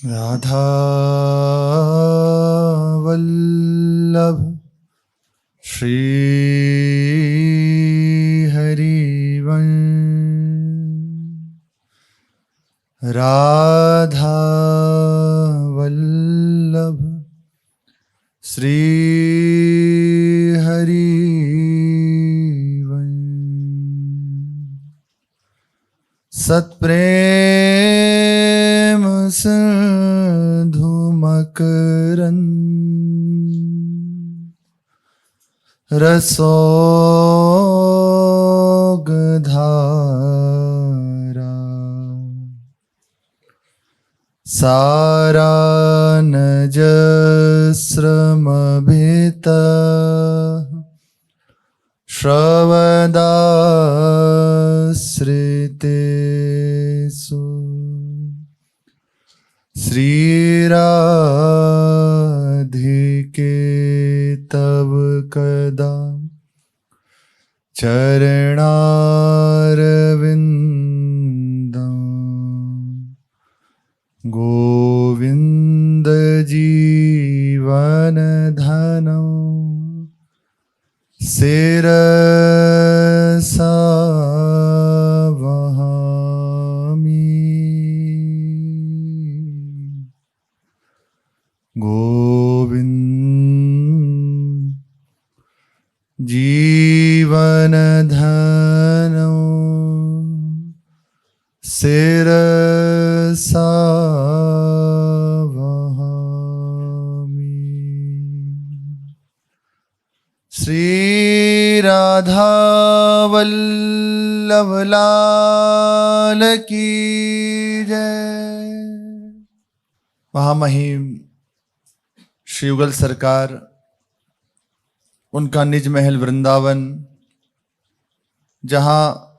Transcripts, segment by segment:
राधा वल्लभ श्री हरिवंश। राधा वल्लभ श्री हरिवंश। सत्प्रेम सिंधु मकरंद रसोगधारा सारानजस्रमभित श्रवदाश्रितेषु श्रीराधिके तव कदा चरणारविन्दं गोविन्द जीवनधनं शिरसा वहामि। गोविन्द जीवनधनं शिरसा वहामि। श्री राधा वल्लभ लाल की जय। महामहिम श्री युगल सरकार, उनका निज महल वृंदावन, जहाँ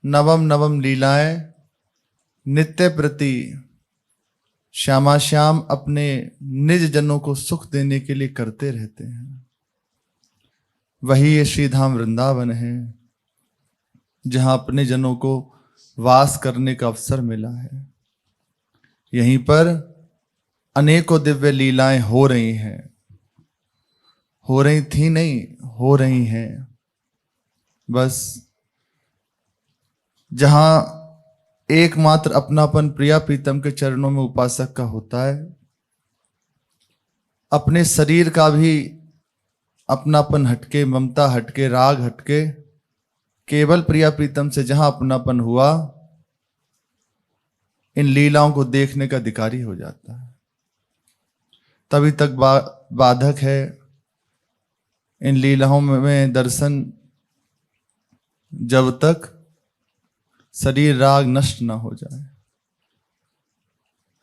नवम नवम लीलाएं नित्य प्रति श्यामा श्याम अपने निज जनों को सुख देने के लिए करते रहते हैं, वही ये श्रीधाम वृंदावन है जहाँ अपने जनों को वास करने का अवसर मिला है। यहीं पर अनेकों दिव्य लीलाएं हो रही हैं, हो रही थी नहीं, हो रही हैं। बस जहां एकमात्र अपनापन प्रिया प्रीतम के चरणों में उपासक का होता है, अपने शरीर का भी अपनापन हटके, ममता हटके, राग हटके, केवल प्रिया प्रीतम से जहां अपनापन हुआ, इन लीलाओं को देखने का अधिकारी हो जाता है। तभी तक बाधक है इन लीलाओं में दर्शन, जब तक शरीर राग नष्ट ना हो जाए।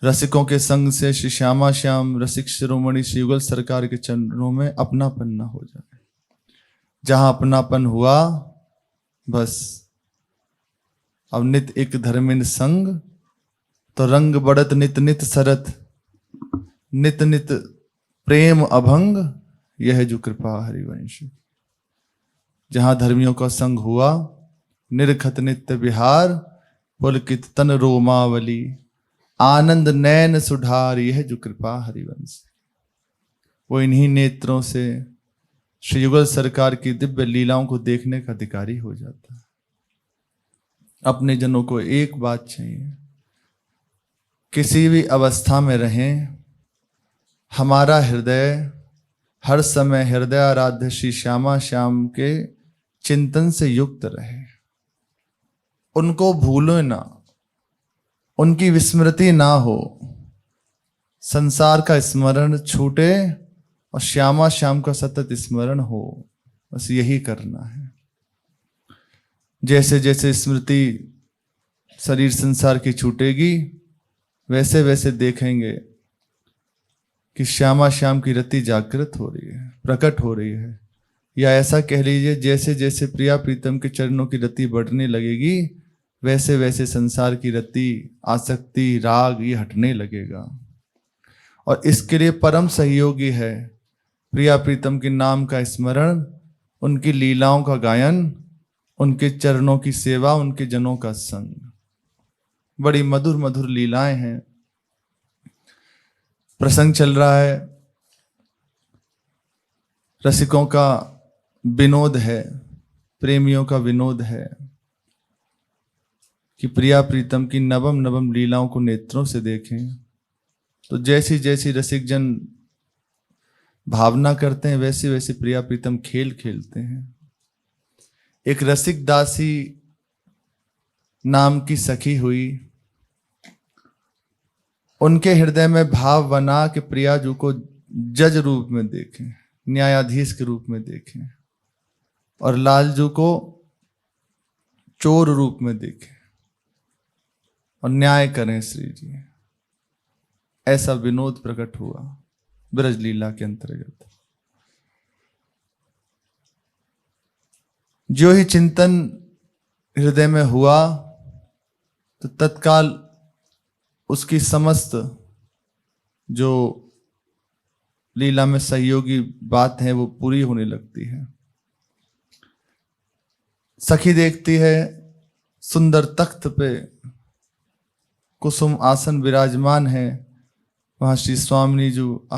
रसिकों के संग से श्री श्यामा श्याम रसिक शिरोमणि श्री युगल सरकार के चरणों में अपनापन ना हो जाए। जहां अपनापन हुआ, बस अब नित एक धर्मिन संग, तो रंग बढ़त नित नित सरत, नित नित प्रेम अभंग, यह जो कृपा हरिवंश। जहां धर्मियों का संग हुआ, निरखत नित्य विहार, पुलकित तन रोमावली, आनंद नैन सुधार, यह जो कृपा हरिवंश। वो इन्हीं नेत्रों से श्री युगल सरकार की दिव्य लीलाओं को देखने का अधिकारी हो जाता है। अपने जनों को एक बात चाहिए, किसी भी अवस्था में रहें, हमारा हृदय हर समय हृदय आराध्य श्री श्यामा श्याम के चिंतन से युक्त रहे। उनको भूलो ना, उनकी विस्मृति ना हो, संसार का स्मरण छूटे और श्यामा श्याम का सतत स्मरण हो। बस यही करना है। जैसे जैसे स्मृति शरीर संसार की छूटेगी, वैसे वैसे देखेंगे कि श्यामा श्याम की रति जागृत हो रही है, प्रकट हो रही है। या ऐसा कह लीजिए, जैसे जैसे प्रिया प्रीतम के चरणों की रति बढ़ने लगेगी, वैसे वैसे संसार की रति, आसक्ति, राग ये हटने लगेगा। और इसके लिए परम सहयोगी है प्रिया प्रीतम के नाम का स्मरण, उनकी लीलाओं का गायन, उनके चरणों की सेवा, उनके जनों का संग। बड़ी मधुर मधुर लीलाएं हैं। प्रसंग चल रहा है, रसिकों का विनोद है, प्रेमियों का विनोद है कि प्रिया प्रीतम की नवम नवम लीलाओं को नेत्रों से देखें। तो जैसी जैसी रसिक जन भावना करते हैं, वैसे वैसे प्रिया प्रीतम खेल खेलते हैं। एक रसिक दासी नाम की सखी हुई, उनके हृदय में भाव बना कि प्रियाजू को जज रूप में देखें, न्यायाधीश के रूप में देखें, और लालजू को चोर रूप में देखें और न्याय करें श्री जी। ऐसा विनोद प्रकट हुआ ब्रज लीला के अंतर्गत। जो ही चिंतन हृदय में हुआ तो तत्काल उसकी समस्त जो लीला में सहयोगी बात है वो पूरी होने लगती है। सखी देखती है सुंदर तख्त पे कुसुम आसन विराजमान है, वहां श्री स्वामिनी जो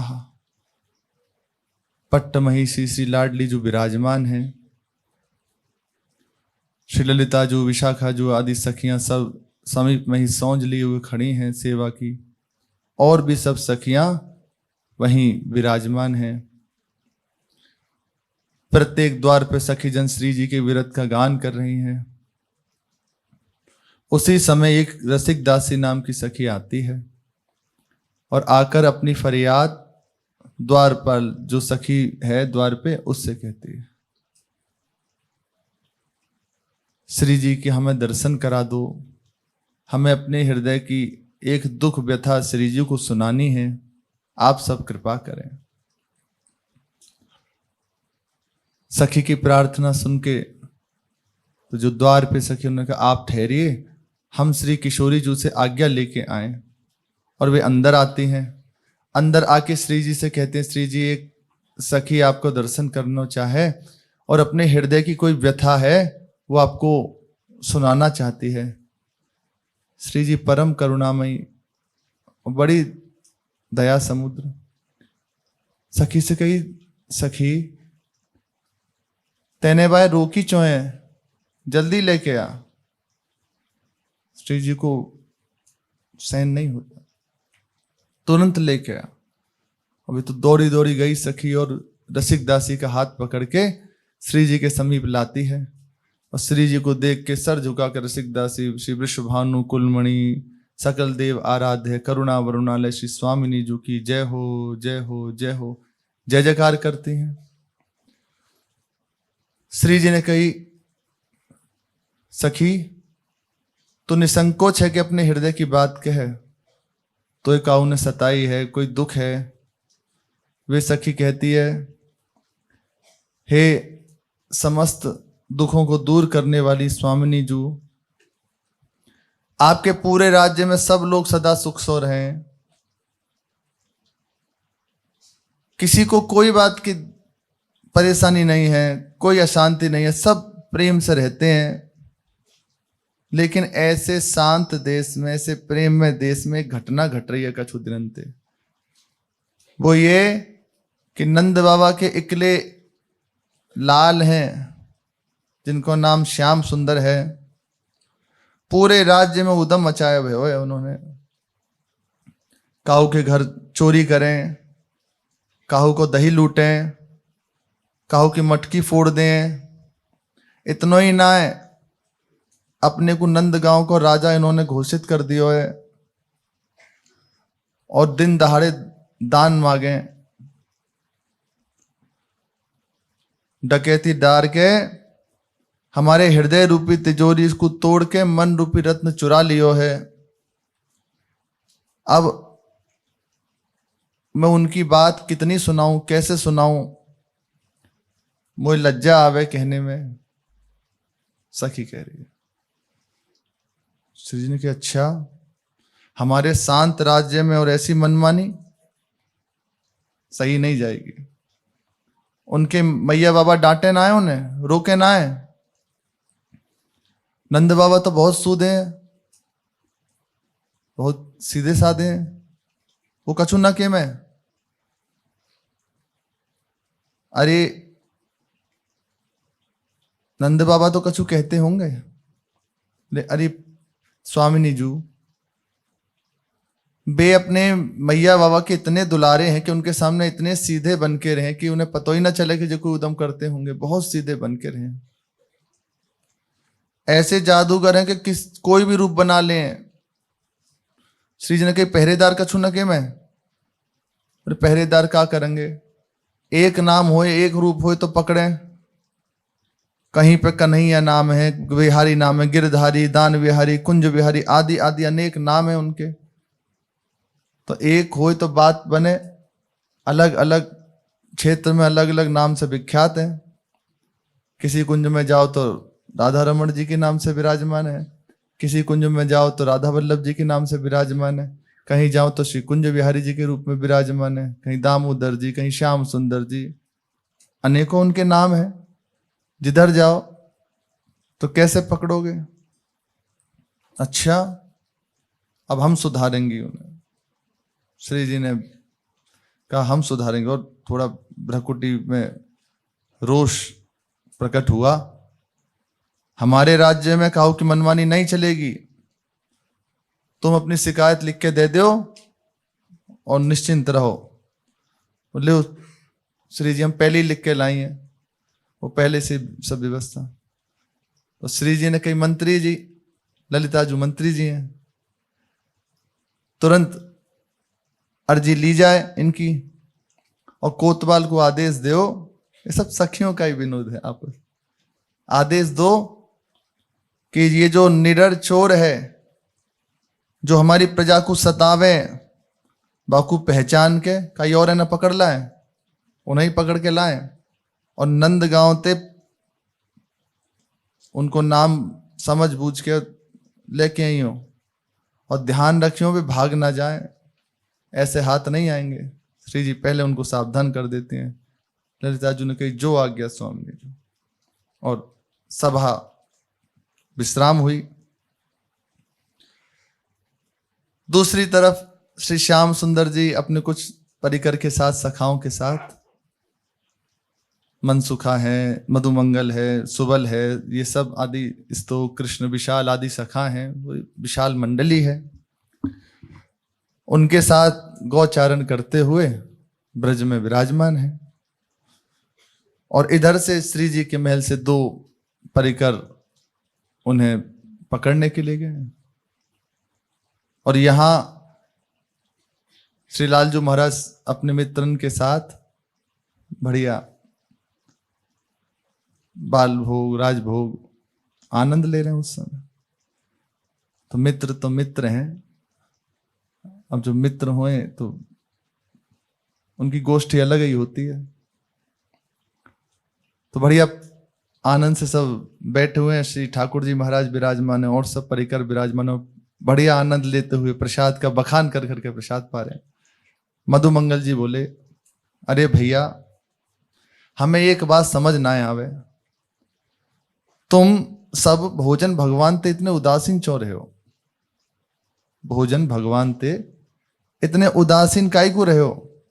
पट्ट महिषी श्री लाडली जो विराजमान है, श्री ललिता जो, विशाखा जो आदि सखियां सब समीप में ही सौंज लिए हुए खड़ी हैं सेवा की, और भी सब सखियां वहीं विराजमान हैं। प्रत्येक द्वार पर सखी जन श्री जी के विरत का गान कर रही हैं। उसी समय एक रसिक दासी नाम की सखी आती है और आकर अपनी फरियाद द्वार पर जो सखी है द्वार पे उससे कहती है, श्री जी की हमें दर्शन करा दो, हमें अपने हृदय की एक दुख व्यथा श्री जी को सुनानी है, आप सब कृपा करें। सखी की प्रार्थना सुन के तो जो द्वार पे सखी, उन्होंने कहा आप ठहरिए, हम श्री किशोरी जी से आज्ञा लेके आए। और वे अंदर आती हैं। अंदर आके श्री जी से कहते हैं, श्री जी एक सखी आपको दर्शन करना चाहे और अपने हृदय की कोई व्यथा है वो आपको सुनाना चाहती है। श्री जी परम करुणामयी, बड़ी दया समुद्र। सखी से कही, सखी तेने बाय रोकी चोए, जल्दी लेके आ। श्री जी को सहन नहीं होता, तुरंत लेके आ। अभी तो दौड़ी दौड़ी गई सखी और रसिक दासी का हाथ पकड़ के श्री जी के समीप लाती है। और श्री जी को देख के सर झुकाकर रसिक दासी श्री वृषभानु कुलमणि सकल देव आराध्य करुणा वरुणालय श्री स्वामिनी जी की जय हो जय हो जय हो जय जयकार करती हैं। श्री जी ने कही, सखी तो निसंकोच है कि अपने हृदय की बात कहे, तो एक काऊ ने सताई है, कोई दुख है। वे सखी कहती है, हे समस्त दुखों को दूर करने वाली स्वामिनी जू, आपके पूरे राज्य में सब लोग सदा सुख सो रहे हैं, किसी को कोई बात की परेशानी नहीं है, कोई अशांति नहीं है, सब प्रेम से रहते हैं। लेकिन ऐसे शांत देश में, ऐसे प्रेम में देश में एक घटना घट रही है कछु दिनंते। वो ये कि नंद बाबा के इकले लाल हैं जिनको नाम श्याम सुंदर है, पूरे राज्य में उदम मचाए हुए है उन्होंने। काऊ के घर चोरी करें, काऊ को दही लूटें, काऊ की मटकी फोड़ दें। इतना ही ना है, अपने को नंदगांव को राजा इन्होंने घोषित कर दिया है और दिन दहाड़े दान मांगे। डकैती डार के हमारे हृदय रूपी तिजोरी इसको तोड़ के मन रूपी रत्न चुरा लियो है। अब मैं उनकी बात कितनी सुनाऊं, कैसे सुनाऊं, मुझे लज्जा आवे कहने में। सखी कह रही है। श्री जी ने कहा, अच्छा हमारे शांत राज्य में और ऐसी मनमानी सही नहीं जाएगी। उनके मैया बाबा डांटे ना आए, उन्हें रोके ना आए। नंद बाबा तो बहुत सूदे हैं, बहुत सीधे साधे हैं, वो कछु न के मैं। अरे नंद बाबा तो कछु कहते होंगे, अरे स्वामिनी जू बे अपने मैया बाबा के इतने दुलारे हैं कि उनके सामने इतने सीधे बन के रहे कि उन्हें पता ही ना चले कि जो कोई उदम करते होंगे, बहुत सीधे बन के रहे। ऐसे जादूगर हैं कि कोई भी रूप बना लें। श्री जी ने कही पहरेदार कछु न के मैं। और पहरेदार क्या करेंगे, एक नाम होए एक रूप होए तो पकड़े। कहीं पे कन्हैया नाम है, बिहारी नाम है, गिरधारी, दान विहारी, कुंज विहारी, आदि आदि अनेक नाम है उनके। तो एक होए तो बात बने। अलग अलग क्षेत्र में अलग अलग नाम से विख्यात है। किसी कुंज में जाओ तो राधा रमन जी के नाम से विराजमान है, किसी कुंज में जाओ तो राधा वल्लभ जी के नाम से विराजमान है, कहीं जाओ तो श्री कुंज बिहारी जी के रूप में विराजमान है, कहीं दामोदर जी, कहीं श्याम सुंदर जी, अनेकों उनके नाम है। जिधर जाओ तो कैसे पकड़ोगे। अच्छा अब हम सुधारेंगे उन्हें। श्री जी ने कहा हम सुधारेंगे, और थोड़ा भ्रकुटी में रोष प्रकट हुआ। हमारे राज्य में कहो कि मनमानी नहीं चलेगी, तुम अपनी शिकायत लिख के दे दो और निश्चिंत रहो। बोले श्री जी हम पहले ही लिख के लाई हैं, वो पहले से सब व्यवस्था। तो श्री जी ने कही मंत्री जी, ललिता जो मंत्री जी हैं, तुरंत अर्जी ली जाए इनकी और कोतवाल को आदेश दो। ये सब सखियों का ही विनोद है आपस। आदेश दो कि ये जो निडर चोर है जो हमारी प्रजा को सतावे, बाकू पहचान के कई और न पकड़ लाए, उन्हें पकड़ के लाए और नंदगांव ते उनको नाम समझ बूझ के लेके आई हो। और ध्यान रखियो भी भाग ना जाए, ऐसे हाथ नहीं आएंगे। श्री जी पहले उनको सावधान कर देते हैं। ललिता जी ने कही जो आ गया स्वामी जी, और सभा विश्राम हुई। दूसरी तरफ श्री श्याम सुंदर जी अपने कुछ परिकर के साथ, सखाओं के साथ, मनसुखा है, मधुमंगल है, सुबल है, ये सब आदि स्तो कृष्ण विशाल आदि सखा हैं, विशाल मंडली है, उनके साथ गौचारण करते हुए ब्रज में विराजमान है। और इधर से श्री जी के महल से दो परिकर उन्हें पकड़ने के लिए गए। और यहां श्री लालजू महाराज अपने मित्रन के साथ बढ़िया बाल भोग, राजभोग आनंद ले रहे हैं उस समय। तो मित्र हैं। अब जो मित्र हुए तो उनकी गोष्ठी अलग ही होती है। तो बढ़िया आनंद से सब बैठे हुए हैं। श्री ठाकुर जी महाराज विराजमान है और सब परिकर विराजमान है, बढ़िया आनंद लेते हुए प्रसाद का बखान कर करके प्रसाद पा रहे हैं। मधुमंगल जी बोले अरे भैया हमें एक बात समझ ना आवे, तुम सब भोजन भगवान ते इतने उदासीन क्यों रहे हो। भोजन भगवान ते इतने उदासीन काहे को रहे हो।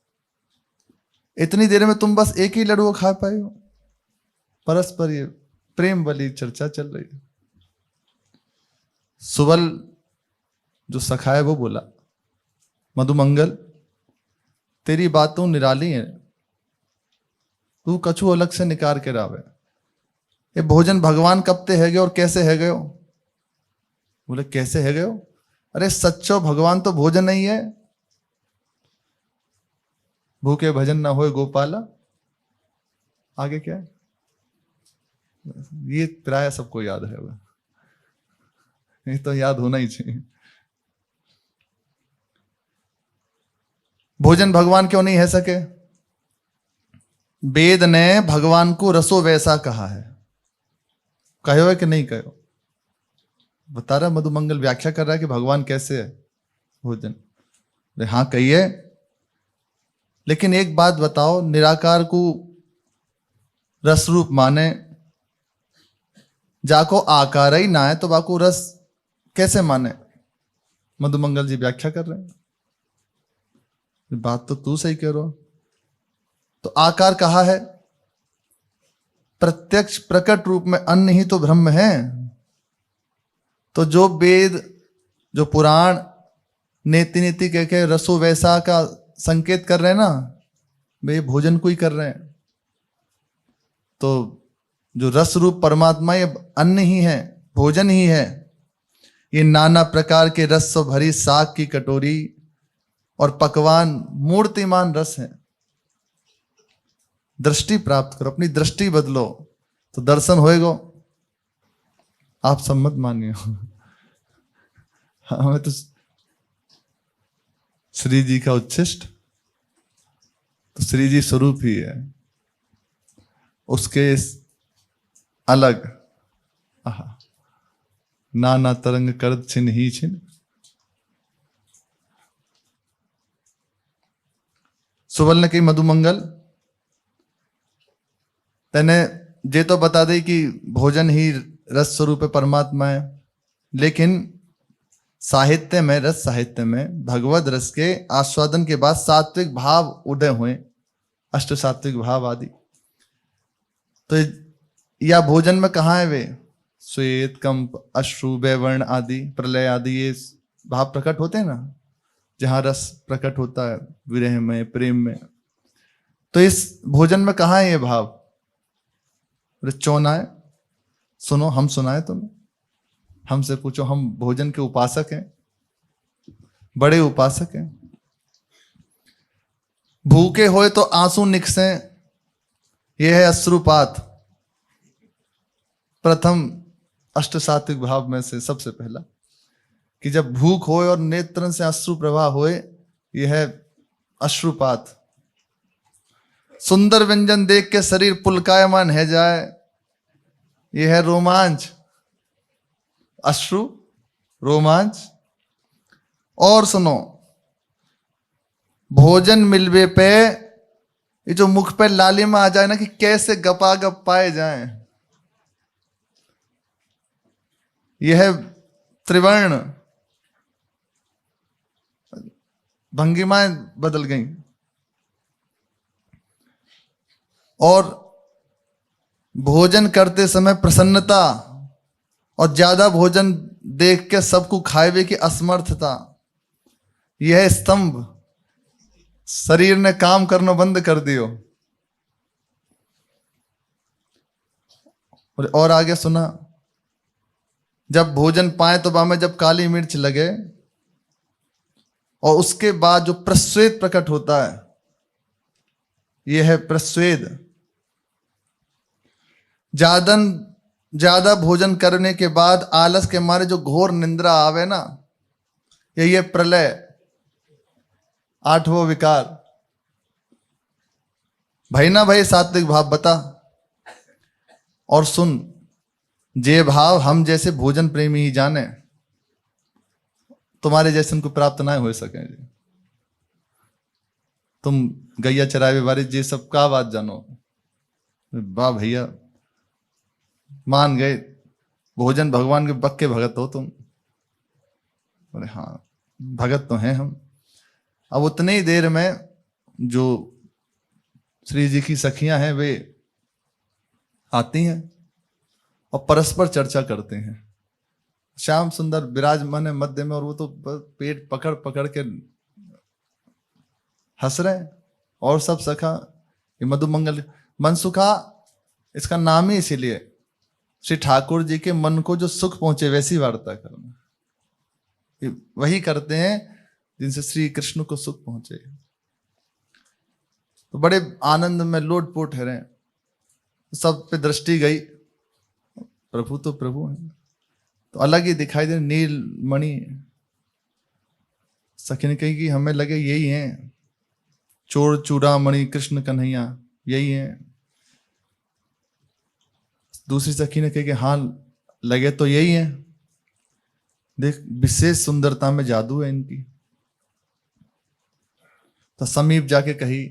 इतनी देर में तुम बस एक ही लड्डू खा पाए हो। परस्पर ये प्रेम वाली चर्चा चल रही है। सुबल जो सखा है वो बोला मधुमंगल तेरी बातों निराली है, तू कछु अलग से निकार के रावे। ये भोजन भगवान कब ते है गए और कैसे है गए। बोले कैसे है गए। अरे सच्चो भगवान तो भोजन नहीं है। भूखे भजन ना होए गोपाला। आगे क्या है, ये प्राय सबको याद है, ये तो याद होना ही चाहिए। भोजन भगवान क्यों नहीं है सके। वेद ने भगवान को रसो वैसा कहा है। कहो है कि नहीं कहो। बता रहा मधुमंगल व्याख्या कर रहा है कि भगवान कैसे है भोजन। हाँ कहिए, लेकिन एक बात बताओ, निराकार को रस रूप माने, जाको आकार ही ना है तो बाको रस कैसे माने। मधुमंगल जी व्याख्या कर रहे हैं। बात तो तू सही कह रहा हो। तो आकार कहा है, प्रत्यक्ष प्रकट रूप में अन्न ही तो ब्रह्म है। तो जो वेद, जो पुराण नेति नेति कह के रसो वैसा का संकेत कर रहे हैं ना, वे भोजन को ही कर रहे हैं। तो जो रस रूप परमात्मा ये अन्न ही है, भोजन ही है। ये नाना प्रकार के रस से भरी साग की कटोरी और पकवान मूर्तिमान रस है। दृष्टि प्राप्त करो, अपनी दृष्टि बदलो तो दर्शन होएगा। आप सम्मत मानिए। हमें तो श्री जी का उच्छिष्ट तो श्री जी स्वरूप ही है, उसके अलग नाना तरंग कर छिन ही छिन। सुवर्ण की मधुमंगल तेने ये तो बता दे कि भोजन ही रस स्वरूप परमात्मा है, लेकिन साहित्य में, रस साहित्य में भगवत रस के आस्वादन के बाद सात्विक भाव उदय हुए, अष्ट सात्विक भाव आदि। तो या भोजन में कहाँ है वे? श्वेत, कंप, अश्रु, वैवर्ण आदि, प्रलय आदि ये भाव प्रकट होते हैं ना, जहां रस प्रकट होता है विरह में, प्रेम में। तो इस भोजन में कहाँ है ये भाव? चौनाए सुनो, हम सुनाए तुम्हें? हमसे पूछो, हम भोजन के उपासक हैं, बड़े उपासक हैं। भूखे होए तो आंसू निकसे, यह है अश्रुपात। प्रथम अष्ट सात्विक भाव में से सबसे पहला कि जब भूख होए और नेत्रन से अश्रु प्रवाह होए, यह है अश्रुपात। सुंदर व्यंजन देख के शरीर पुलकायमान है जाए, यह है रोमांच, अश्रु रोमांच। और सुनो, भोजन मिलवे पे ये जो मुख पे लालिमा आ जाए ना कि कैसे गपागप पाए जाएं, यह है त्रिवर्ण। भंगिमाएं बदल गई। और भोजन करते समय प्रसन्नता, और ज्यादा भोजन देख के सबको खाएवे की असमर्थता, यह स्तंभ। शरीर ने काम करना बंद कर दियो। और आगे सुना, जब भोजन पाए तो बामे जब काली मिर्च लगे, और उसके बाद जो प्रस्वेद प्रकट होता है, यह है प्रस्वेद। ज्यादा भोजन करने के बाद आलस के मारे जो घोर निंद्रा आवे ना, यही है प्रलय, आठवां विकार। भाई ना भाई सात्विक भाव बता। और सुन, जे भाव हम जैसे भोजन प्रेमी ही जाने, तुम्हारे जैसे उनको प्राप्त ना हो सके। तुम गैया चरावे वाले जे सब का बात जानो, वाह भैया मान गए, भोजन भगवान के पक्के भगत हो तुम। बोले हाँ भगत तो हैं हम। अब उतनी ही देर में जो श्री जी की सखियां हैं वे आती हैं और परस्पर चर्चा करते हैं। श्याम सुंदर विराजमान है मध्य में, और वो तो पेट पकड़ पकड़ के हंस रहे हैं। और सब सखा, ये मधुमंगल मनसुखा इसका नाम ही इसीलिए, श्री ठाकुर जी के मन को जो सुख पहुंचे वैसी वार्ता करना। ये वही करते हैं जिनसे श्री कृष्ण को सुख पहुंचे। तो बड़े आनंद में लोटपोट है रहे, सब पे दृष्टि गई, प्रभु तो प्रभु है, तो अलग ही दिखाई दे, नील मणि। सखी ने कही कि हमें लगे यही हैं, चोर चूड़ामणि कृष्ण कन्हैया यही हैं। दूसरी सखी ने कही कि हाँ लगे तो यही है, देख विशेष सुंदरता में जादू है इनकी। तो समीप जाके कही,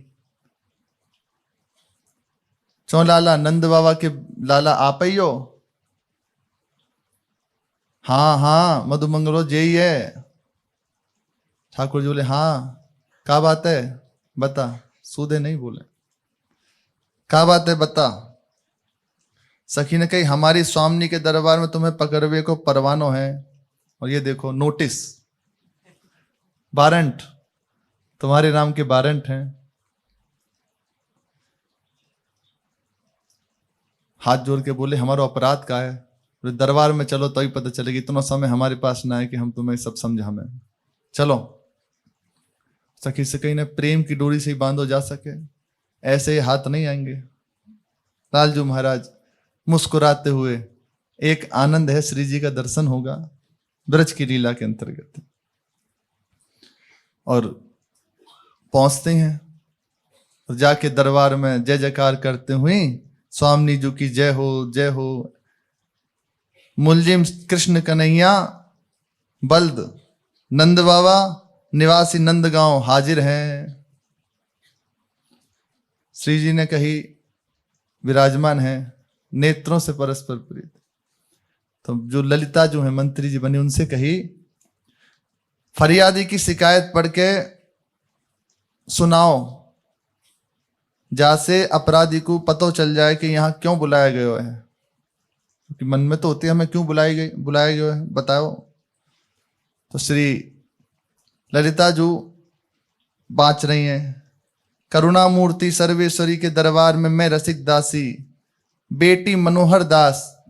चौ लाला नंद बाबा के लाला आप ही हो? हाँ हाँ मधुमंगलो यही है। ठाकुर जी बोले हाँ क्या बात है बता, सूदे नहीं बोले, क्या बात है बता। सखी ने कही हमारी स्वामिनी के दरबार में तुम्हें पकड़वे को परवानो है, और ये देखो नोटिस, वारंट, तुम्हारे नाम के वारंट हैं। हाथ जोड़ के बोले हमारा अपराध का है, बोले दरबार में चलो तो ही पता चलेगी, इतना समय हमारे पास ना है कि हम तुम्हें सब समझा में, चलो। सखी से कहीं ना प्रेम की डोरी से ही बांधो जा सके, ऐसे ही हाथ नहीं आएंगे। लालजू महाराज मुस्कुराते हुए, एक आनंद है श्री जी का दर्शन होगा ब्रज की लीला के अंतर्गत, और पहुंचते हैं और जाके दरबार में जय जयकार करते हुए स्वामी जी की जय हो जय हो। मुलजिम कृष्ण कन्हैया बल्द नंद बाबा निवासी नंदगांव हाजिर हैं। श्री जी ने कही विराजमान है, नेत्रों से परस्पर प्रीत। तो जो ललिता जो है मंत्री जी बनी, उनसे कही फरियादी की शिकायत पढ़ के सुनाओ, जैसे अपराधी को पता चल जाए कि यहाँ क्यों बुलाया गया है, क्योंकि मन में तो होती है हमें क्यों बुलाया गया है, बताओ। तो श्री ललिता जो बाँच रही हैं, करुणा मूर्ति सर्वेश्वरी के दरबार में मैं रसिक दासी, बेटी मनोहर दास,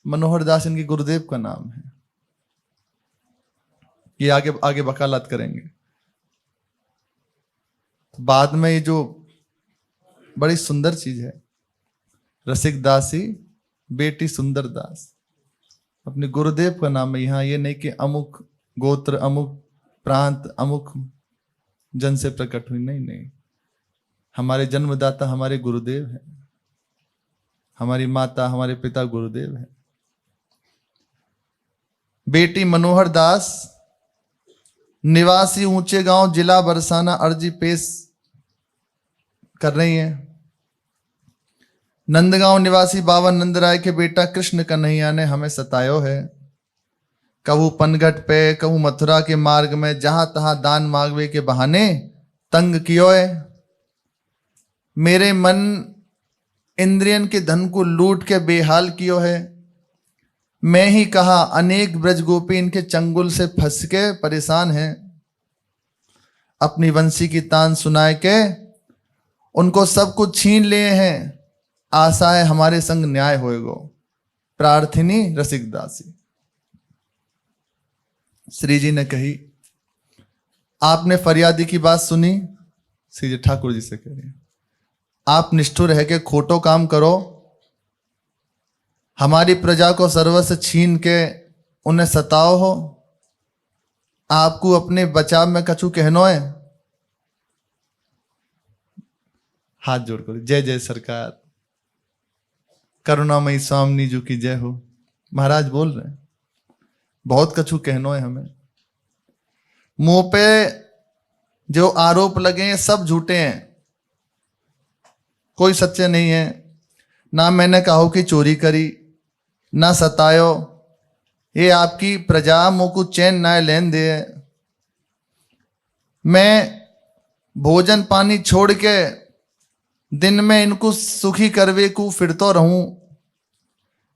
मनोहर दास इनके गुरुदेव का नाम है, ये आगे आगे वकालत करेंगे। तो बाद में ये जो बड़ी सुंदर चीज है, रसिक दासी बेटी सुंदर दास, अपने गुरुदेव का नाम है। यहाँ ये नहीं कि अमुक गोत्र अमुक प्रांत अमुक जन से प्रकट हुई, नहीं नहीं, हमारे जन्मदाता हमारे गुरुदेव हैं, हमारी माता हमारे पिता गुरुदेव हैं। बेटी मनोहर दास निवासी ऊंचे गांव जिला बरसाना अर्जी पेश कर रही हैं। नंदगांव निवासी बाबा नंदराय के बेटा कृष्ण कन्हैया ने हमें सतायो है, कहूँ पनघट पे कहूँ मथुरा के मार्ग में, जहां तहां दान मांगवे के बहाने तंग कियो है। मेरे मन इंद्रियन के धन को लूट के बेहाल कियो है। मैं ही कहा अनेक ब्रज गोपी इनके चंगुल से फंस के परेशान हैं। अपनी वंशी की तान सुनाए के उनको सब कुछ छीन लिए हैं। आशा है हमारे संग न्याय होएगो, प्रार्थिनी रसिक दासी। श्री जी ने कही आपने फरियादी की बात सुनी। श्री जी ठाकुर जी से कह रहे हैं, आप निष्ठुर रह के खोटो काम करो, हमारी प्रजा को सर्वस्व छीन के उन्हें सताओ हो, आपको अपने बचाव में कछु कहनो है। हाथ जोड़ कर जय जय सरकार, करुणामयी स्वामी जी की जय हो। महाराज बोल रहे हैं बहुत कछु कहनो है हमें। मुंह पे जो आरोप लगे हैं सब झूठे हैं, कोई सच्चे नहीं है। ना मैंने कहा कि चोरी करी, ना सतायो, ये आपकी प्रजा मुँह को चैन ना लेन दे। मैं भोजन पानी छोड़ के दिन में इनको सुखी करवे को फिरतो रहूं।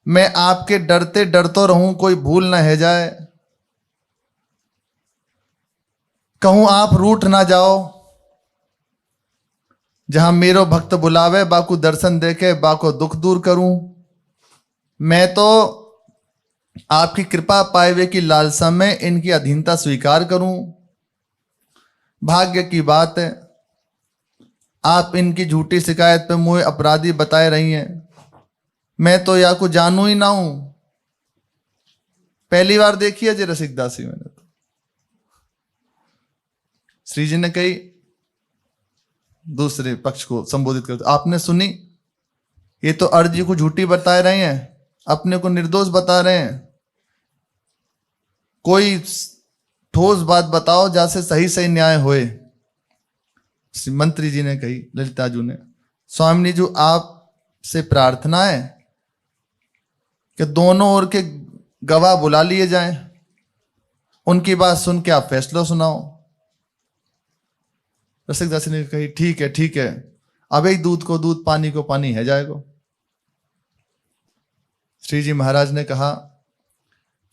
मैं आपके डरते डरतो रहूं, कोई भूल ना है जाए। कहूं आप रूठ ना जाओ, जहां मेरो भक्त बुलावे बाको दर्शन देके बाको दुख दूर करूं। मैं तो आपकी कृपा पाएवे की लालसा में इनकी अधीनता स्वीकार करूं। भाग्य की बात है आप इनकी झूठी शिकायत पे मुझे अपराधी बताए रही हैं। मैं तो या को जानू ही ना हूं, पहली बार देखी है जी रसिक दासी मैंने तो। श्री जी ने कही दूसरे पक्ष को संबोधित करते, आपने सुनी, ये तो अर्जी को झूठी बता रहे हैं, अपने को निर्दोष बता रहे हैं। कोई ठोस बात बताओ जैसे सही सही न्याय होए। मंत्री जी ने कही, ललिता जी ने, स्वामी जी आप से प्रार्थना है कि दोनों ओर के गवाह बुला लिए जाएं, उनकी बात सुन के आप फैसला सुनाओ। रसिकदास ने कही ठीक है ठीक है, अब ही दूध को दूध पानी को पानी है जाएगा। श्री जी महाराज ने कहा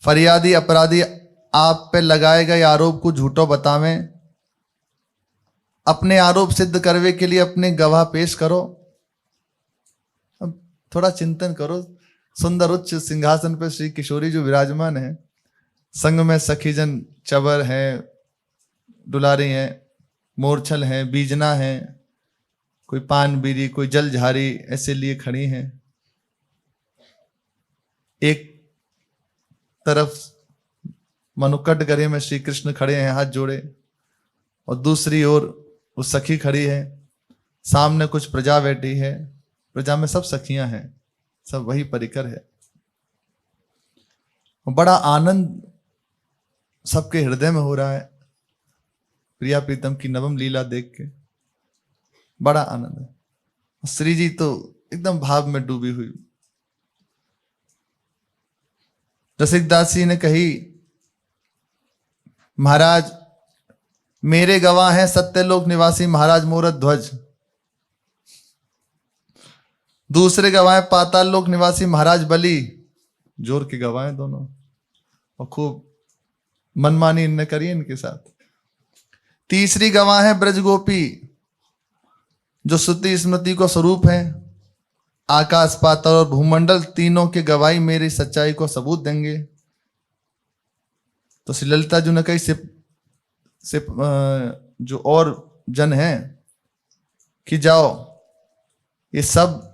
फरियादी अपराधी आप पे लगाए गए आरोप को झूठो बतावें, अपने आरोप सिद्ध करने के लिए अपने गवाह पेश करो। अब थोड़ा चिंतन करो, सुंदर उच्च सिंहासन पर श्री किशोरी जो विराजमान है, संग में सखीजन चबर हैं, दुलारी हैं, मोरछल हैं, बीजना हैं, कोई पान बीरी, कोई जल झारी ऐसे लिए खड़ी हैं। एक तरफ मनुकट गरे में श्री कृष्ण खड़े हैं हाथ जोड़े, और दूसरी ओर वो सखी खड़ी है, सामने कुछ प्रजा बैठी है, प्रजा में सब सखियां हैं, सब वही परिकर है। बड़ा आनंद सबके हृदय में हो रहा है प्रिया प्रीतम की नवम लीला देख के, बड़ा आनंद है। श्री जी तो एकदम भाव में डूबी हुई। रसिकदास जी ने कही महाराज मेरे गवाह हैं सत्यलोक निवासी महाराज मोरत ध्वज, दूसरे गवाह हैं पाताल लोक निवासी महाराज बलि, जोर के गवाह हैं दोनों, और खूब मनमानी इनने करी इनके साथ। तीसरी गवाह है ब्रज गोपी, जो श्रुति स्मृति को स्वरूप है, आकाश पाताल और भूमंडल तीनों के गवाही मेरी सच्चाई को सबूत देंगे। तो श्री ललिता जी ने कही से जो और जन हैं कि जाओ ये सब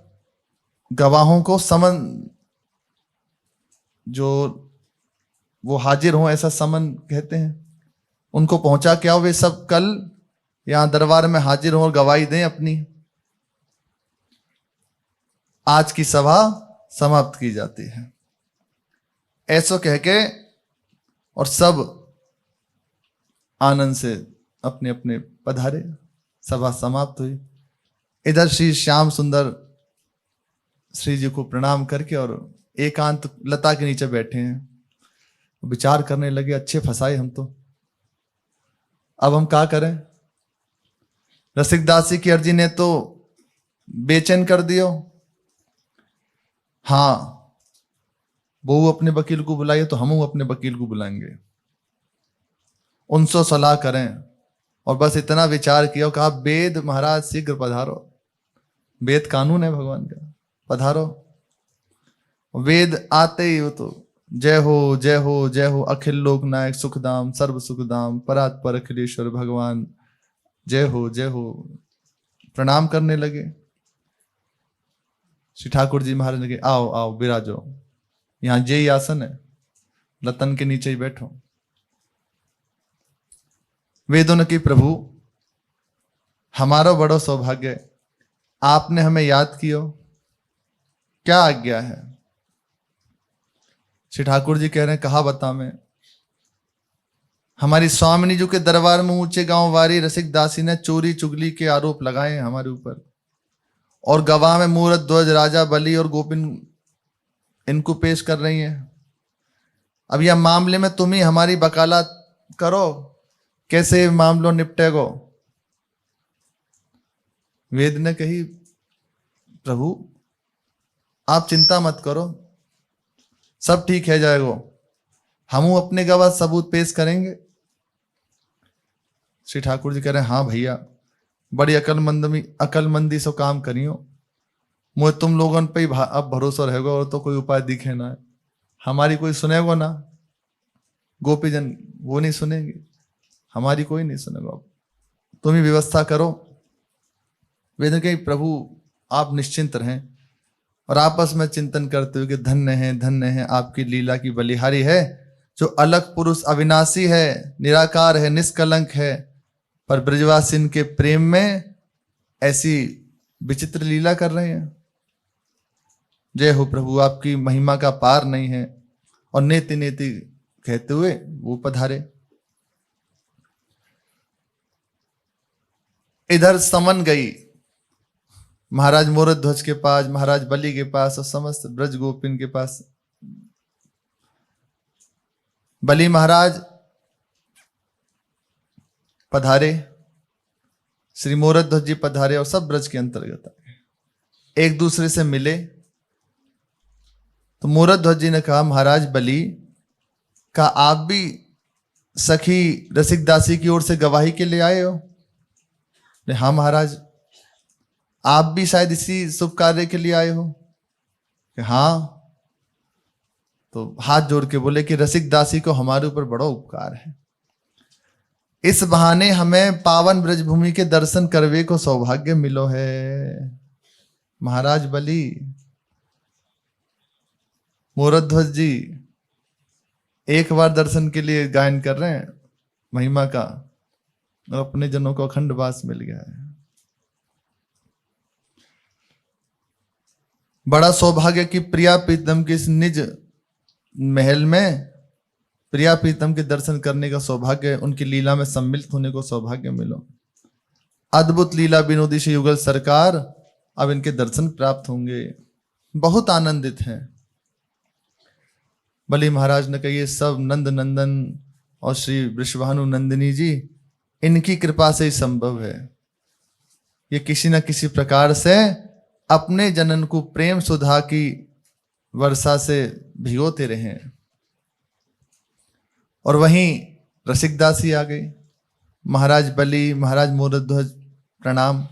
गवाहों को समन, जो वो हाजिर हों ऐसा समन कहते हैं, उनको पहुंचा के आओ, वे सब कल यहां दरबार में हाजिर हों और गवाही दें अपनी। आज की सभा समाप्त की जाती है। ऐसा कह के और सब आनंद से अपने अपने पधारे, सभा समाप्त हुई। इधर श्री श्याम सुंदर श्री जी को प्रणाम करके और एकांत लता के नीचे बैठे हैं, विचार करने लगे अच्छे फंसाए हम तो, अब हम क्या करें। रसिकदास जी की अर्जी ने तो बेचैन कर दियो। हाँ बहू अपने वकील को बुलाइए तो हम अपने वकील को बुलाएंगे, उनसे सलाह करें। और बस इतना विचार किया, कहा वेद महाराज शीघ्र पधारो, वेद कानून है भगवान का, पधारो। वेद आते ही हो तो जय हो जय हो जय हो अखिल लोक नायक सुखदाम सर्व सुखदाम परात पर अखिलेश्वर भगवान, जय हो जय हो, प्रणाम करने लगे। श्री ठाकुर जी महाराज ने कहा आओ आओ विराजो, यहां जे आसन है, लतन के नीचे ही बैठो। वेदों ने की प्रभु हमारा बड़ो सौभाग्य, आपने हमें याद कियो, क्या आज्ञा है। श्री ठाकुर जी कह रहे हैं कहा बता मैं, हमारी स्वामिनी जी के दरबार में ऊंचे गांव वारी रसिक दासी ने चोरी चुगली के आरोप लगाए हैं हमारे ऊपर, और गवाह में मूरत ध्वज राजा बलि और गोपिन इनको पेश कर रही हैं। अब यह मामले में तुम ही हमारी वकालत करो, कैसे मामलों निपटेगो। वेद ने कही प्रभु आप चिंता मत करो, सब ठीक है जाएगा, हम अपने गवाह सबूत पेश करेंगे। श्री ठाकुर जी कह रहे हैं हाँ भैया बड़ी अकलमंदी से काम करियो, मुझे तुम लोगों पे ही अब भरोसा रहेगा, और तो कोई उपाय दिखे ना है, हमारी कोई सुनेगा ना, गोपीजन वो नहीं सुनेंगे, हमारी कोई नहीं सुनेगा, तुम ही व्यवस्था करो। वेद कही प्रभु आप निश्चिंत रहें, और आपस में चिंतन करते हुए कि धन्य है आपकी लीला की बलिहारी है, जो अलग पुरुष अविनाशी है, निराकार है, निष्कलंक है, पर ब्रजवासिन के प्रेम में ऐसी विचित्र लीला कर रहे हैं। जय हो प्रभु आपकी महिमा का पार नहीं है। और नेति नेति कहते हुए वो पधारे। इधर समन गई महाराज मोरत ध्वज के पास, महाराज बलि के पास और समस्त ब्रज गोपिन के पास। बलि महाराज पधारे, श्री मोरध्वज जी पधारे और सब ब्रज के अंतर्गत आए, एक दूसरे से मिले। तो मोरध्वज जी ने कहा, महाराज बलि का आप भी सखी रसिक दासी की ओर से गवाही के लिए आए हो? हाँ महाराज। आप भी शायद इसी शुभ कार्य के लिए आए हो? हाँ। तो हाथ जोड़ के बोले कि रसिक दासी को हमारे ऊपर बड़ा उपकार है, इस बहाने हमें पावन ब्रजभूमि के दर्शन करवे को सौभाग्य मिलो है। महाराज बलि, मोरध्वज जी एक बार दर्शन के लिए गायन कर रहे हैं महिमा का, और अपने जनों को अखंड वास मिल गया है। बड़ा सौभाग्य कि प्रिया प्रीतम के इस निज महल में प्रिया प्रीतम के दर्शन करने का सौभाग्य, उनकी लीला में सम्मिलित होने को सौभाग्य मिलो। अद्भुत लीला विनोदी श्री युगल सरकार, अब इनके दर्शन प्राप्त होंगे, बहुत आनंदित हैं। बलि महाराज ने कहा, ये सब नंद नंदन और श्री वृषभानु नंदिनी जी, इनकी कृपा से ही संभव है। ये किसी न किसी प्रकार से अपने जनन को प्रेम सुधा की वर्षा से भिगोते रहे। और वहीं रसिक दासी आ गई। महाराज बलि, महाराज मोरध्वज प्रणाम।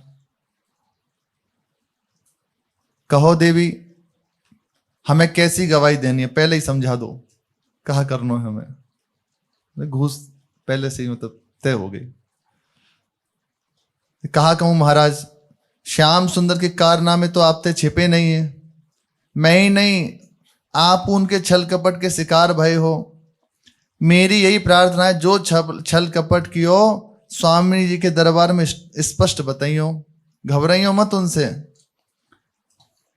कहो देवी, हमें कैसी गवाही देनी है, पहले ही समझा दो, कहा करनो है हमें। घूस पहले से ही मतलब तय हो गई। कहा कहूं महाराज, श्याम सुंदर के कारनामे तो आप ते छिपे नहीं है, मैं ही नहीं आप उनके छल कपट के शिकार भय हो। मेरी यही प्रार्थना है, जो छल कपट कियो स्वामी जी के दरबार में स्पष्ट बताइयो, घबराइयो मत उनसे,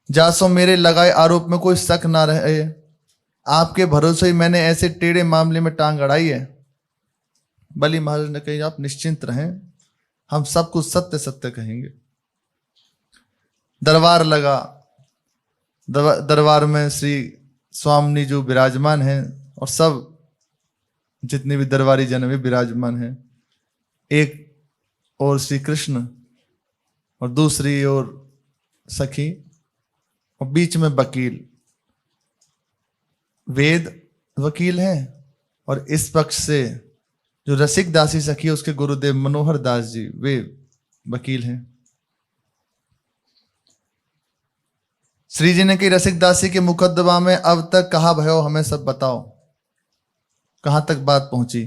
जासो मेरे लगाए आरोप में कोई शक ना रहे। आपके भरोसे ही मैंने ऐसे टेढ़े मामले में टांग अड़ाई है। बलि महाराज ने कही, आप निश्चिंत रहें, हम सब कुछ सत्य सत्य कहेंगे। दरबार लगा। दरबार में श्री स्वामी जो विराजमान हैं और सब जितने भी दरबारी जन भी विराजमान हैं। एक और श्री कृष्ण और दूसरी ओर सखी और बीच में वकील, वेद वकील हैं। और इस पक्ष से जो रसिक दासी सखी है, उसके गुरुदेव मनोहर दास जी, वे वकील हैं। श्री जी ने कही, रसिक दासी के मुकदमा में अब तक कहा भयो, हमें सब बताओ, कहां तक बात पहुंची।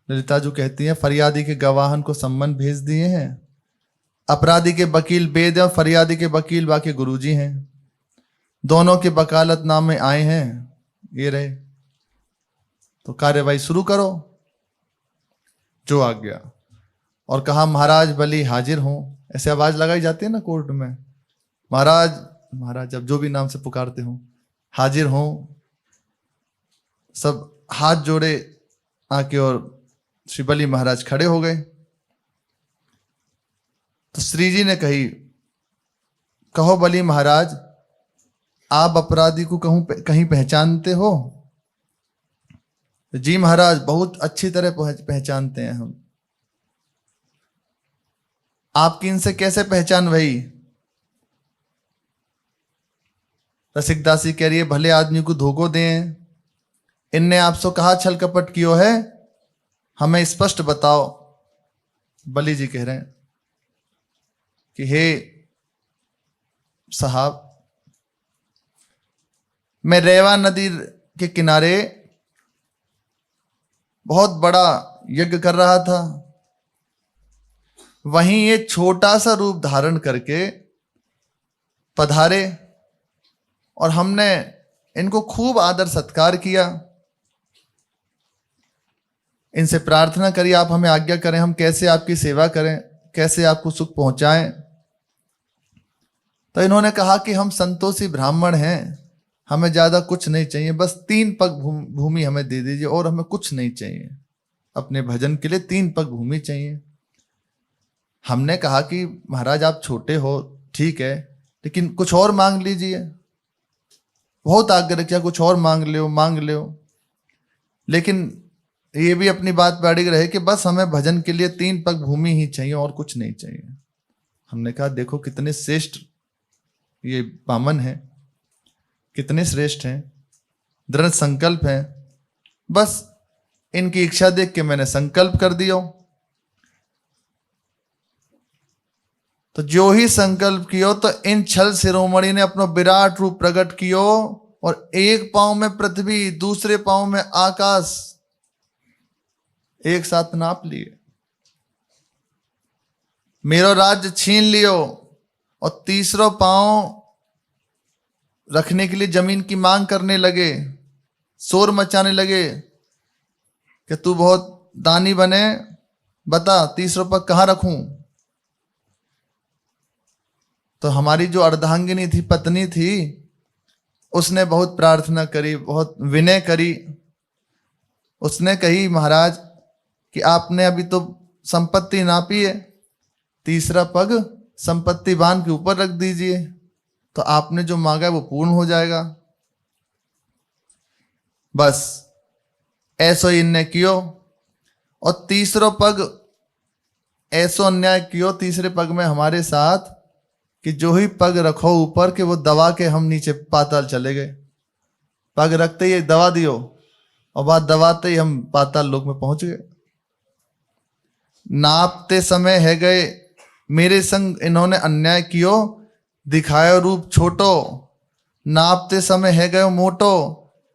ललिता जो कहती है, फरियादी के गवाहन को सम्मन भेज दिए हैं, अपराधी के वकील वेद और फरियादी के वकील बाकी गुरुजी हैं, दोनों के वकालतनामे आए हैं, ये रहे, तो कार्यवाही शुरू करो, जो आ गया। और कहा, महाराज बलि हाजिर हों। ऐसे आवाज लगाई जाती है ना कोर्ट में, महाराज महाराज, जब जो भी नाम से पुकारते हो, हाजिर हों। सब हाथ जोड़े आके और श्री बलि महाराज खड़े हो गए। तो श्री जी ने कही, कहो बलि महाराज, आप अपराधी को कहीं पहचानते हो? जी महाराज, बहुत अच्छी तरह पहचानते हैं हम। आपकी इनसे कैसे पहचान भई? रसिक दासी कह रही है, भले आदमी को धोखो दें, इनने आपसे कहा छल कपट कियो है, हमें स्पष्ट बताओ। बलि जी कह रहे हैं कि हे साहब, मैं रेवा नदी के किनारे बहुत बड़ा यज्ञ कर रहा था, वहीं ये छोटा सा रूप धारण करके पधारे और हमने इनको खूब आदर सत्कार किया। इनसे प्रार्थना करिए, आप हमें आज्ञा करें, हम कैसे आपकी सेवा करें, कैसे आपको सुख पहुंचाएं। तो इन्होंने कहा कि हम संतोषी ब्राह्मण हैं, हमें ज्यादा कुछ नहीं चाहिए, बस 3 पग भूमि हमें दे दीजिए और हमें कुछ नहीं चाहिए, अपने भजन के लिए 3 पग भूमि चाहिए। हमने कहा कि महाराज आप छोटे हो, ठीक है, लेकिन कुछ और मांग लीजिए। बहुत आग्रह किया, कुछ और मांग लो। लेकिन ये भी अपनी बात पे अड़िग रहे कि बस हमें भजन के लिए 3 पग भूमि ही चाहिए और कुछ नहीं चाहिए। हमने कहा देखो कितने श्रेष्ठ ये बामन है, कितने श्रेष्ठ हैं, दृढ़ संकल्प हैं, बस इनकी इच्छा देख के मैंने संकल्प कर दियो। तो जो ही संकल्प कियो तो इन छल शिरोमणि ने अपना विराट रूप प्रकट कियो और एक पांव में पृथ्वी, दूसरे पांव में आकाश एक साथ नाप लिए, मेरो राज्य छीन लियो और तीसरा पांव रखने के लिए जमीन की मांग करने लगे, शोर मचाने लगे कि तू बहुत दानी बने, बता तीसरा पग कहां रखूं। तो हमारी जो अर्धांगिनी थी, पत्नी थी, उसने बहुत प्रार्थना करी, बहुत विनय करी। उसने कही महाराज कि आपने अभी तो संपत्ति नापी है, तीसरा पग संपत्ति बांध के ऊपर रख दीजिए, तो आपने जो मांगा है वो पूर्ण हो जाएगा। बस ऐसो इनने कियो और तीसरा पग ऐसो अन्याय कियो तीसरे पग में हमारे साथ कि जो ही पग रखो ऊपर के वो दबा के हम नीचे पाताल चले गए। पग रखते ही दबा दियो और बाद दबाते ही हम पाताल लोक में पहुंच गए। नापते समय है गए मेरे संग इन्होंने अन्याय कियो, दिखायो रूप छोटो, नापते समय है गयो मोटो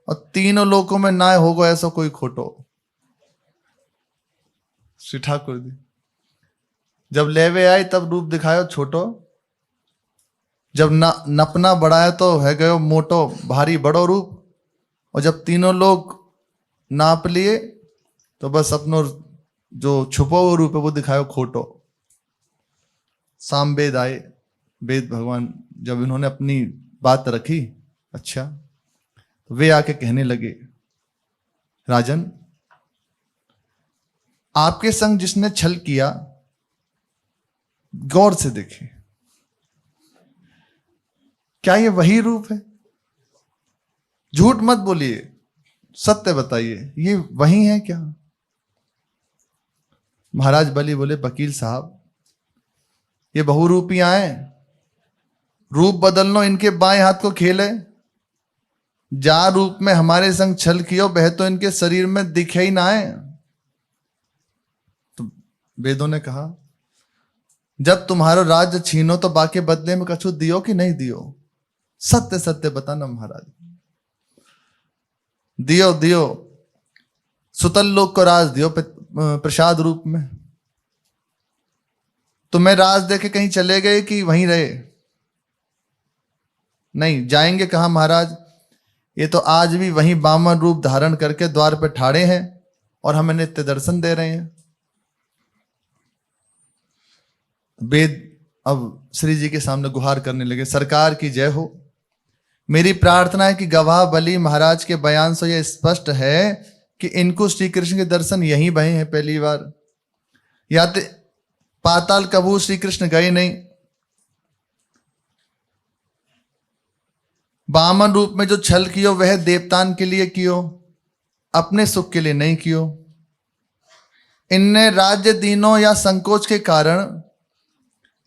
और तीनों लोकों में ना होगो ऐसा कोई खोटो। श्री ठाकुर जी जब लेवे आए तब रूप दिखायो छोटो, जब नपना बढ़ाया तो है गयो मोटो भारी बड़ो रूप, और जब तीनों लोग नाप लिए तो बस अपनो जो छुपो हुआ रूप है वो दिखायो खोटो। साम वेद आए, वेद भगवान जब इन्होंने अपनी बात रखी, अच्छा तो वे आके कहने लगे राजन आपके संग जिसने छल किया गौर से देखें, क्या ये वही रूप है? झूठ मत बोलिए, सत्य बताइए, ये वही है क्या? महाराज बलि बोले वकील साहब ये बहुरूपियां हैं, रूप बदल लो इनके बाएं हाथ को खेले, जा रूप में हमारे संग छल कियो बह तो इनके शरीर में दिखे ही ना आए। तो वेदों ने कहा जब तुम्हारा राज्य छीनो तो बाकी बदले में कछु दियो कि नहीं दियो? सत्य सत्य बताना महाराज। दियो दियो, सुतल लोक को राज दियो प्रसाद रूप में। तुम्हें राज देके कहीं चले गए कि वहीं रहे? नहीं, जाएंगे कहां महाराज? ये तो आज भी वहीं बामन रूप धारण करके द्वार पे ठाड़े हैं और हमें नित्य दर्शन दे रहे हैं। वेद अब श्री जी के सामने गुहार करने लगे, सरकार की जय हो। मेरी प्रार्थना है कि गवाह बलि महाराज के बयान से यह स्पष्ट है कि इनको श्री कृष्ण के दर्शन यहीं भये हैं पहली बार, या तो पाताल कबू श्री कृष्ण गए नहीं। बामन रूप में जो छल कियो वह देवतान के लिए कियो, अपने सुख के लिए नहीं कियो। इनने राज्य दीनों या संकोच के कारण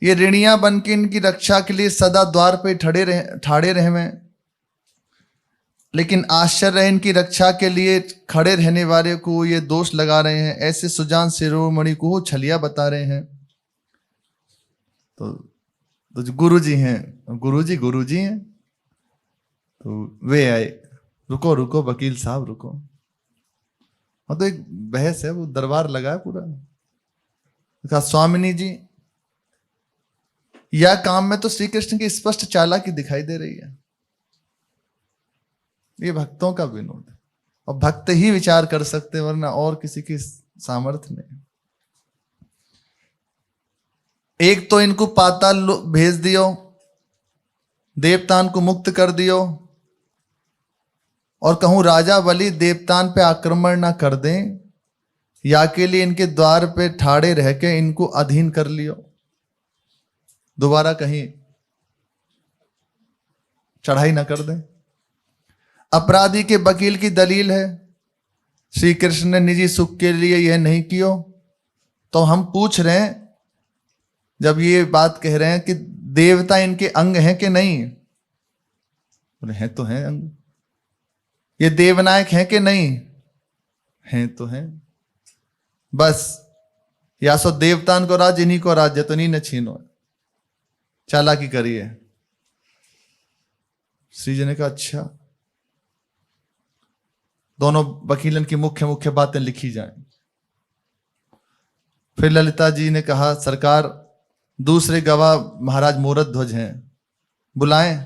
ये ऋणिया बन के इनकी रक्षा के लिए सदा द्वार पे ठाड़े रहे में, लेकिन आश्चर्य है इनकी रक्षा के लिए खड़े रहने वाले को ये दोष लगा रहे हैं, ऐसे सुजान शिरोमणि को छलिया बता रहे हैं। तो जो गुरु जी हैं, गुरु जी हैं, तो वे आए, रुको रुको वकील साहब रुको। हाँ तो एक बहस है, वो दरबार लगा है पूरा। कहा स्वामिनी जी यह काम में तो श्री कृष्ण की स्पष्ट चालाकी दिखाई दे रही है, ये भक्तों का विनोद है और भक्त ही विचार कर सकते हैं, वरना और किसी की सामर्थ्य नहीं। एक तो इनको पाताल भेज दियो, देवतान को मुक्त कर दियो, और कहूं राजा बलि देवतान पे आक्रमण ना कर दें, या के लिए इनके द्वार पे ठाड़े रह के इनको अधीन कर लियो, दोबारा कहीं चढ़ाई ना कर दें। अपराधी के वकील की दलील है, श्री कृष्ण ने निजी सुख के लिए यह नहीं कियो। तो हम पूछ रहे हैं, जब ये बात कह रहे हैं कि देवता इनके अंग हैं कि नहीं, बोले हैं तो हैं अंग। ये देवनायक हैं कि नहीं, हैं तो हैं। बस या सो देवतान को राज, इन्हीं को राज्य तो नहीं न छीनो, चालाकी करिए। श्री जी ने कहा अच्छा, दोनों वकीलन की मुख्य मुख्य बातें लिखी जाएं। फिर ललिता जी ने कहा सरकार, दूसरे गवाह महाराज मोरध्वज हैं, बुलाएं।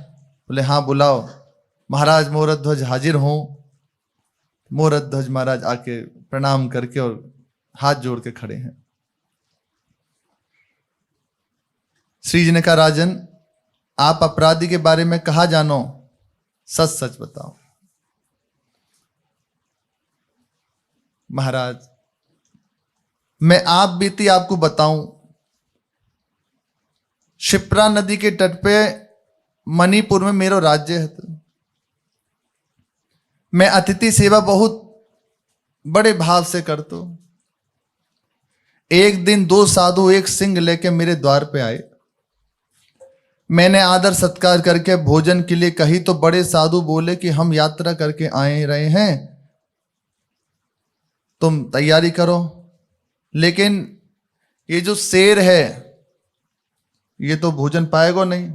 बोले हाँ बुलाओ। महाराज मोरध्वज हाजिर हों। मोरध्वज महाराज आके प्रणाम करके और हाथ जोड़ के खड़े हैं। श्री जी ने कहा राजन, आप अपराधी के बारे में कहा जानो, सच सच बताओ। महाराज, मैं आप बीती आपको बताऊं, शिप्रा नदी के तट पे मणिपुर में मेरो राज्य है। मैं अतिथि सेवा बहुत बड़े भाव से करता हूं। एक दिन 2 साधु एक सिंह लेके मेरे द्वार पे आए। मैंने आदर सत्कार करके भोजन के लिए कही तो बड़े साधु बोले कि हम यात्रा करके आए रहे हैं, तुम तैयारी करो। लेकिन ये जो शेर है ये तो भोजन पाएगा नहीं,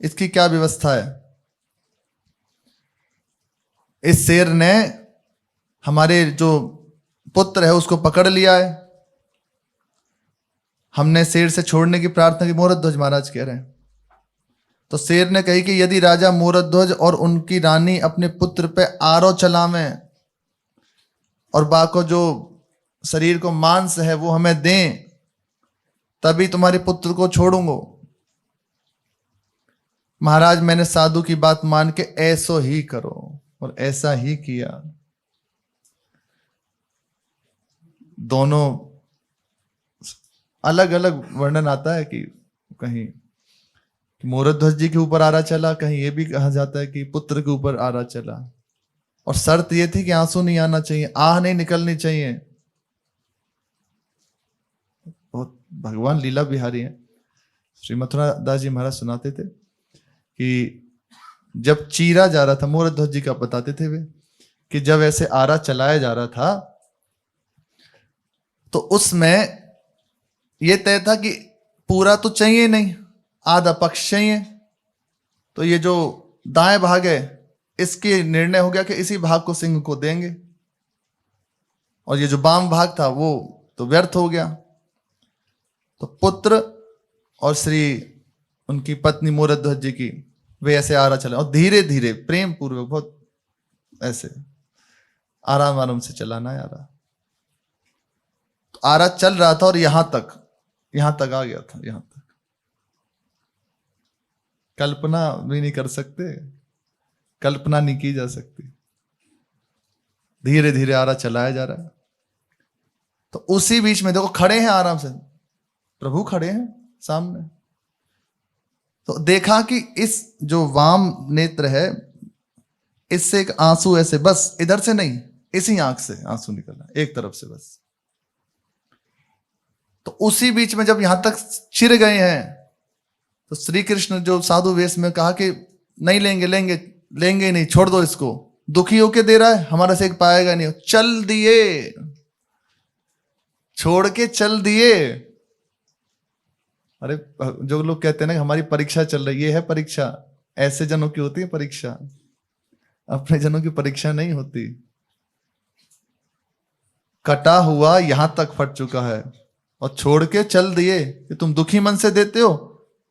इसकी क्या व्यवस्था है। इस शेर ने हमारे जो पुत्र है उसको पकड़ लिया है। हमने शेर से छोड़ने की प्रार्थना की, मोरध्वज महाराज कह रहे हैं। तो शेर ने कही कि यदि राजा मोरध्वज और उनकी रानी अपने पुत्र पे आरो चलावें और बाको जो शरीर को मांस है वो हमें दें, तभी तुम्हारे पुत्र को छोड़ूंगा। महाराज, मैंने साधु की बात मान के ऐसो ही करो, और ऐसा ही किया। दोनों अलग अलग वर्णन आता है कि कहीं मोरध्वज जी के ऊपर आरा चला, कहीं ये भी कहा जाता है कि पुत्र के ऊपर आरा चला। और शर्त ये थी कि आंसू नहीं आना चाहिए, आह नहीं निकलनी चाहिए। बहुत भगवान लीला बिहारी हैं। श्री मथुरा दास जी महाराज सुनाते थे कि जब चीरा जा रहा था, मोरध्वज जी का बताते थे वे, कि जब ऐसे आरा चलाया जा रहा था तो उसमें यह तय था कि पूरा तो चाहिए नहीं, आधा पक्ष चाहिए। तो ये जो दाएं भाग है इसके निर्णय हो गया कि इसी भाग को सिंह को देंगे, और ये जो वाम भाग था वो तो व्यर्थ हो गया। तो पुत्र और श्री उनकी पत्नी मोरध्वज जी की वे ऐसे आरा चले, और धीरे धीरे प्रेम पूर्वक बहुत ऐसे आराम आराम से चलाना है आरा। तो आरा चल रहा था और यहां तक आ गया था। यहां तक कल्पना भी नहीं कर सकते, कल्पना नहीं की जा सकती। धीरे धीरे आरा चलाया जा रहा है। तो उसी बीच में देखो खड़े हैं आराम से, प्रभु खड़े हैं सामने। तो देखा कि इस जो वाम नेत्र है इससे एक आंसू ऐसे, बस इधर से नहीं, इसी आंख से आंसू निकलना एक तरफ से बस। तो उसी बीच में जब यहां तक चिर गए हैं तो श्री कृष्ण जो साधु वेश में कहा कि नहीं लेंगे लेंगे लेंगे नहीं, छोड़ दो इसको, दुखी होके दे रहा है, हमारा से एक पाएगा नहीं। चल दिए, छोड़ के चल दिए। अरे जो लोग कहते हैं ना हमारी परीक्षा चल रही है, ये है परीक्षा। ऐसे जनों की होती है परीक्षा, अपने जनों की परीक्षा नहीं होती। कटा हुआ यहां तक फट चुका है और छोड़ के चल दिए कि तुम दुखी मन से देते हो,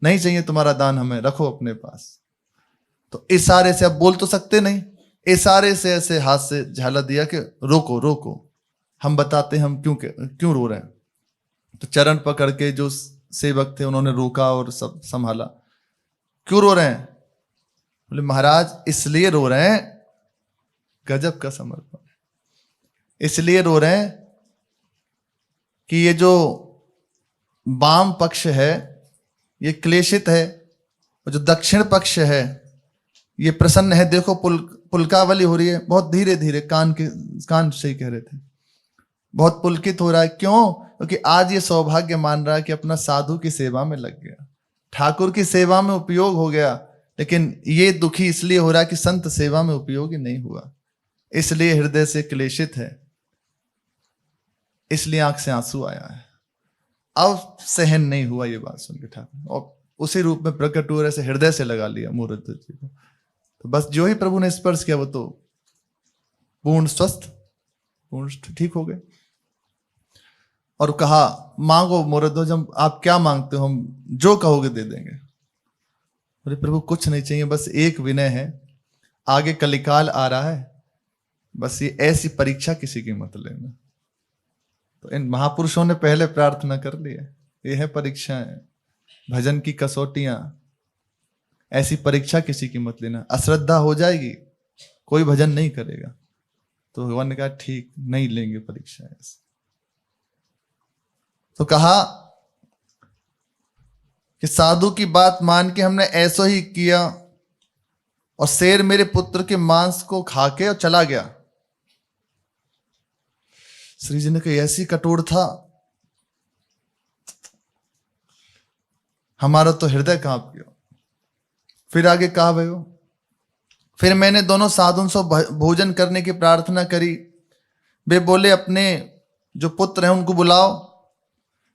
नहीं चाहिए तुम्हारा दान, हमें रखो अपने पास। तो इशारे से, अब बोल तो सकते नहीं, इशारे से ऐसे हाथ से झाला दिया कि रोको रोको, हम बताते हम क्यों रो रहे हैं। तो चरण पकड़ के जो सेवक थे उन्होंने रोका और सब संभाला। क्यों रो रहे हैं? बोले महाराज इसलिए रो रहे हैं, गजब का समर्पण, इसलिए रो रहे हैं कि ये जो वाम पक्ष है ये क्लेशित है, और जो दक्षिण पक्ष है ये प्रसन्न है। देखो पुलकावली हो रही है बहुत धीरे धीरे, कान से ही कह रहे थे, बहुत पुलकित हो रहा है। क्यों? क्योंकि आज ये सौभाग्य मान रहा है कि अपना साधु की सेवा में लग गया, ठाकुर की सेवा में उपयोग हो गया। लेकिन ये दुखी इसलिए हो रहा है कि संत सेवा में उपयोगी नहीं हुआ, इसलिए हृदय से क्लेशित है, इसलिए आंख से आंसू आया है। अब सहन नहीं हुआ ये बात सुन के ठाकुर, और उसी रूप में प्रकट हुए, ऐसे हृदय से लगा लिया मुहूर्त जी को। तो बस जो ही प्रभु ने स्पर्श किया वो तो पूर्ण स्वस्थ, पूर्ण ठीक हो गए। और कहा मांगो मुहूर्त, जब आप क्या मांगते हो हम जो कहोगे दे देंगे। अरे प्रभु कुछ नहीं चाहिए, बस एक विनय है, आगे कलिकाल आ रहा है, बस ये ऐसी परीक्षा किसी की मत लेना। तो इन महापुरुषों ने पहले प्रार्थना कर ली है, ये है परीक्षाएं, भजन की कसौटियां, ऐसी परीक्षा किसी की मत लेना। अश्रद्धा हो जाएगी, कोई भजन नहीं करेगा। तो भगवान ने कहा ठीक, नहीं लेंगे परीक्षा ऐसी। तो कहा कि साधु की बात मान के हमने ऐसा ही किया, और शेर मेरे पुत्र के मांस को खा के और चला गया। श्री जी ने कहा ऐसी कठोर था, हमारा तो हृदय कांप गया। फिर आगे कहा भयो, फिर मैंने दोनों साधुओं से भोजन करने की प्रार्थना करी। वे बोले अपने जो पुत्र हैं उनको बुलाओ,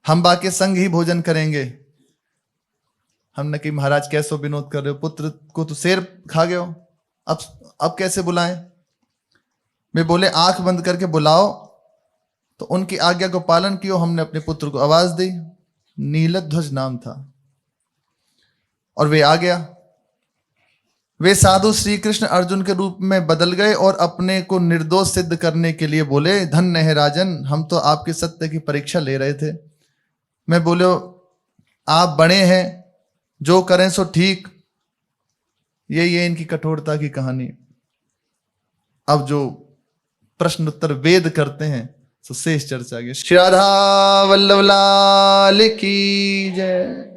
हम बाकी संग ही भोजन करेंगे। हमने कहा महाराज कैसे विनोद कर रहे हो, पुत्र को तो शेर खा गए हो, अब कैसे बुलाएं? वे बोले आंख बंद करके बुलाओ। तो उनकी आज्ञा को पालन किया, हमने अपने पुत्र को आवाज दी, नीलध्वज नाम था, और वे आ गया। वे साधु श्री कृष्ण अर्जुन के रूप में बदल गए और अपने को निर्दोष सिद्ध करने के लिए बोले धन्य है राजन, हम तो आपके सत्य की परीक्षा ले रहे थे। मैं बोले आप बड़े हैं, जो करें सो ठीक। ये इनकी कठोरता की कहानी। अब जो प्रश्न उत्तर वेद करते हैं तो शेष चर्चा आगे। श्री राधा वल्लभ लाल की जय।